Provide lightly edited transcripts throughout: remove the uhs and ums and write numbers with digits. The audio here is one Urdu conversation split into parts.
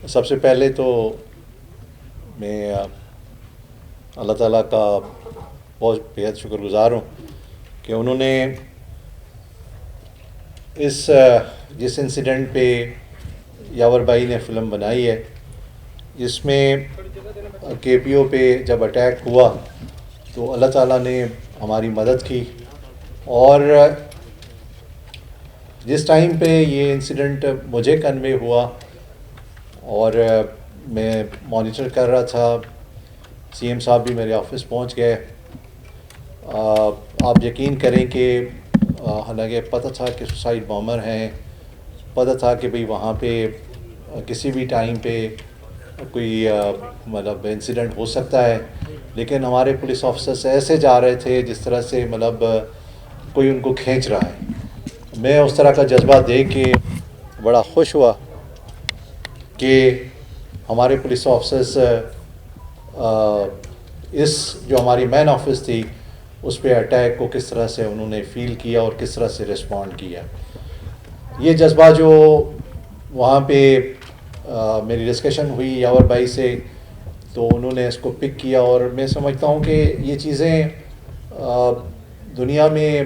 سب سے پہلے تو میں اللہ تعالیٰ کا بہت بےحد شکر گزار ہوں کہ انہوں نے جس انسیڈنٹ پہ یاور بھائی نے فلم بنائی ہے، جس میں کے پی او پہ جب اٹیک ہوا تو اللہ تعالیٰ نے ہماری مدد کی، اور جس ٹائم پہ یہ انسیڈنٹ مجھے کنوے ہوا اور میں مانیٹر کر رہا تھا، سی ایم صاحب بھی میرے آفس پہنچ گئے۔ آپ یقین کریں کہ حالانکہ پتہ تھا کہ سوسائڈ بامر ہیں، پتہ تھا کہ بھئی وہاں پہ کسی بھی ٹائم پہ کوئی مطلب انسیڈنٹ ہو سکتا ہے، لیکن ہمارے پولیس آفیسرس ایسے جا رہے تھے جس طرح سے مطلب کوئی ان کو کھینچ رہا ہے۔ میں اس طرح کا جذبہ دیکھ کے بڑا خوش ہوا کہ ہمارے پولیس آفیسرس اس جو ہماری مین آفس تھی اس پہ اٹیک کو کس طرح سے انہوں نے فیل کیا اور کس طرح سے رسپونڈ کیا۔ یہ جذبہ جو وہاں پہ میری ڈسکشن ہوئی یاور بھائی سے، تو انہوں نے اس کو پک کیا، اور میں سمجھتا ہوں کہ یہ چیزیں دنیا میں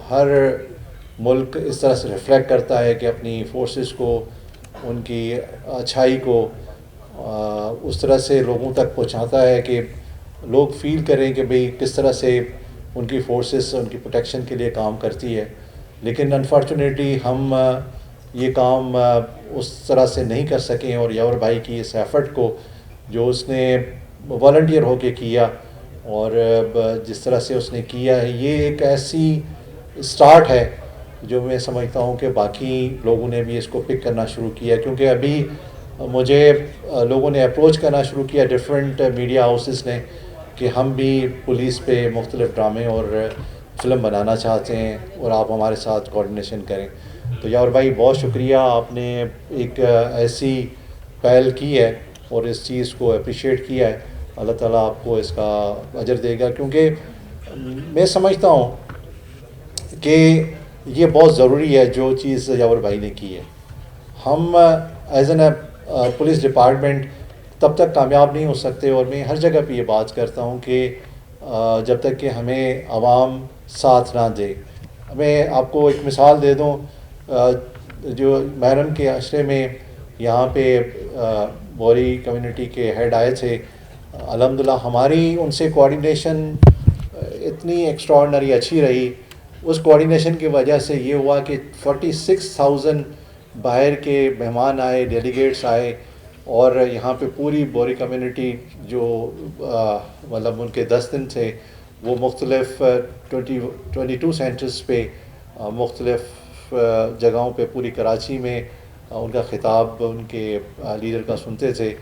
ہر ملک اس طرح سے ریفلیکٹ کرتا ہے کہ اپنی فورسز کو، ان کی اچھائی کو اس طرح سے لوگوں تک پہنچاتا ہے کہ لوگ فیل کریں کہ بھئی کس طرح سے ان کی فورسز ان کی پروٹیکشن کے لیے کام کرتی ہے۔ لیکن انفارچونیٹلی ہم یہ کام اس طرح سے نہیں کر سکیں، اور یاور بھائی کی اس ایفرٹ کو جو اس نے والنٹیئر ہو کے کیا اور جس طرح سے اس نے کیا ہے، یہ ایک ایسی سٹارٹ ہے جو میں سمجھتا ہوں کہ باقی لوگوں نے بھی اس کو پک کرنا شروع کیا، کیونکہ ابھی مجھے لوگوں نے اپروچ کرنا شروع کیا، ڈفرینٹ میڈیا ہاؤسز نے، کہ ہم بھی پولیس پہ مختلف ڈرامے اور فلم بنانا چاہتے ہیں اور آپ ہمارے ساتھ کوآرڈینیشن کریں۔ تو یاور بھائی بہت شکریہ، آپ نے ایک ایسی پہل کی ہے اور اس چیز کو اپریشیٹ کیا ہے۔ اللہ تعالیٰ آپ کو اس کا اجر دے گا، کیونکہ میں سمجھتا ہوں کہ یہ بہت ضروری ہے جو چیز یاور بھائی نے کی ہے۔ ہم ایز این پولیس ڈپارٹمنٹ تب تک کامیاب نہیں ہو سکتے، اور میں ہر جگہ پہ یہ بات کرتا ہوں کہ جب تک کہ ہمیں عوام ساتھ نہ دے۔ میں آپ کو ایک مثال دے دوں، جو محرم کے عشرے میں یہاں پہ بوری کمیونٹی کے ہیڈ آئے تھے، الحمدللہ ہماری ان سے کوآرڈینیشن اتنی ایکسٹراڈنری اچھی رہی۔ اس کوآرڈینیشن کی وجہ سے یہ ہوا کہ 46,000 باہر کے مہمان آئے، ڈیلیگیٹس آئے، اور یہاں پہ پوری بوری کمیونٹی جو مطلب ان کے 10 دن تھے وہ مختلف 22 سینٹرز پہ مختلف جگہوں پہ پوری کراچی میں ان کا خطاب ان کے لیڈر کا سنتے تھے۔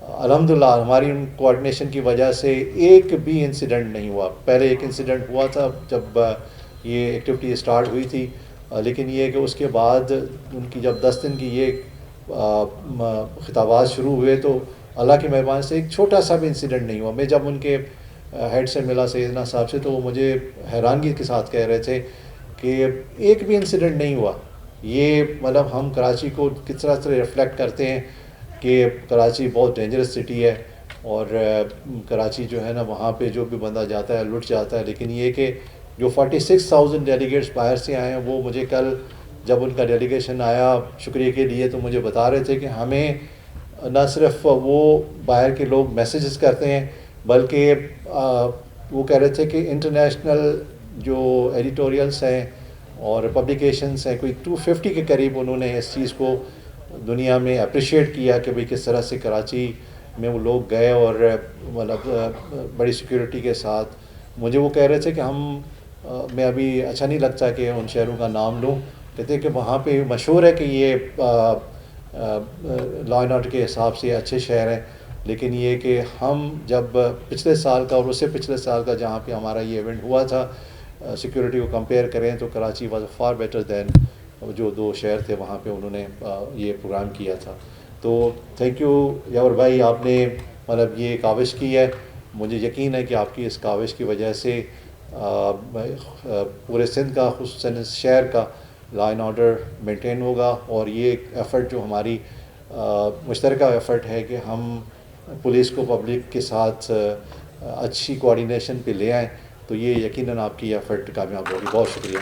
الحمدللہ ہماری ان کوآرڈینیشن کی وجہ سے ایک بھی انسیڈنٹ نہیں ہوا۔ پہلے ایک انسیڈنٹ ہوا تھا جب یہ ایکٹیویٹی اسٹارٹ ہوئی تھی، لیکن یہ کہ اس کے بعد ان کی جب 10 دن کی یہ خطابات شروع ہوئے تو اللہ کی مہربانی سے ایک چھوٹا سا بھی انسیڈنٹ نہیں ہوا۔ میں جب ان کے ہیڈ سے ملا سیدنا صاحب سے، تو وہ مجھے حیرانگی کے ساتھ کہہ رہے تھے کہ ایک بھی انسیڈنٹ نہیں ہوا۔ یہ مطلب ہم کراچی کو کس طرح سے ریفلیکٹ کرتے ہیں کہ کراچی بہت ڈینجرس سٹی ہے، اور کراچی جو ہے نا وہاں پہ جو بھی بندہ جاتا ہے لٹ جاتا ہے، لیکن یہ کہ جو 46,000 ڈیلیگیٹس باہر سے آئے ہیں، وہ مجھے کل جب ان کا ڈیلیگیشن آیا شکریہ کے لیے تو مجھے بتا رہے تھے کہ ہمیں نہ صرف وہ باہر کے لوگ میسیجز کرتے ہیں، بلکہ وہ کہہ رہے تھے کہ انٹرنیشنل جو ایڈیٹوریلس ہیں اور پبلیکیشنس ہیں، کوئی 250 کے قریب انہوں نے اس چیز کو دنیا میں اپریشیٹ کیا کہ بھئی کس طرح سے کراچی میں وہ لوگ گئے، اور مطلب بڑی سیکیورٹی کے ساتھ۔ مجھے وہ کہہ رہے تھے کہ میں ابھی اچھا نہیں لگتا کہ ان شہروں کا نام لوں، کہتے ہیں کہ وہاں پہ مشہور ہے کہ یہ لا اینڈ آرڈر کے حساب سے اچھے شہر ہیں، لیکن یہ کہ ہم جب پچھلے سال کا اور اس سے پچھلے سال کا جہاں پہ ہمارا یہ ایونٹ ہوا تھا سیکیورٹی کو کمپیئر کریں تو Karachi was for better than جو 2 شہر تھے وہاں پہ انہوں نے یہ پروگرام کیا تھا۔ تو تھینک یو یاور بھائی، آپ نے مطلب یہ کاوش کی ہے۔ مجھے یقین ہے کہ آپ کی اس کاوش کی وجہ سے پورے سندھ کا، خصوصاً اس شہر کا لا اینڈ آرڈر مینٹین ہوگا، اور یہ ایفرٹ جو ہماری مشترکہ ایفرٹ ہے کہ ہم پولیس کو پبلک کے ساتھ اچھی کوآرڈینیشن پہ لے آئیں، تو یہ یقیناً آپ کی ایفرٹ کامیاب ہوگی. بہت شکریہ.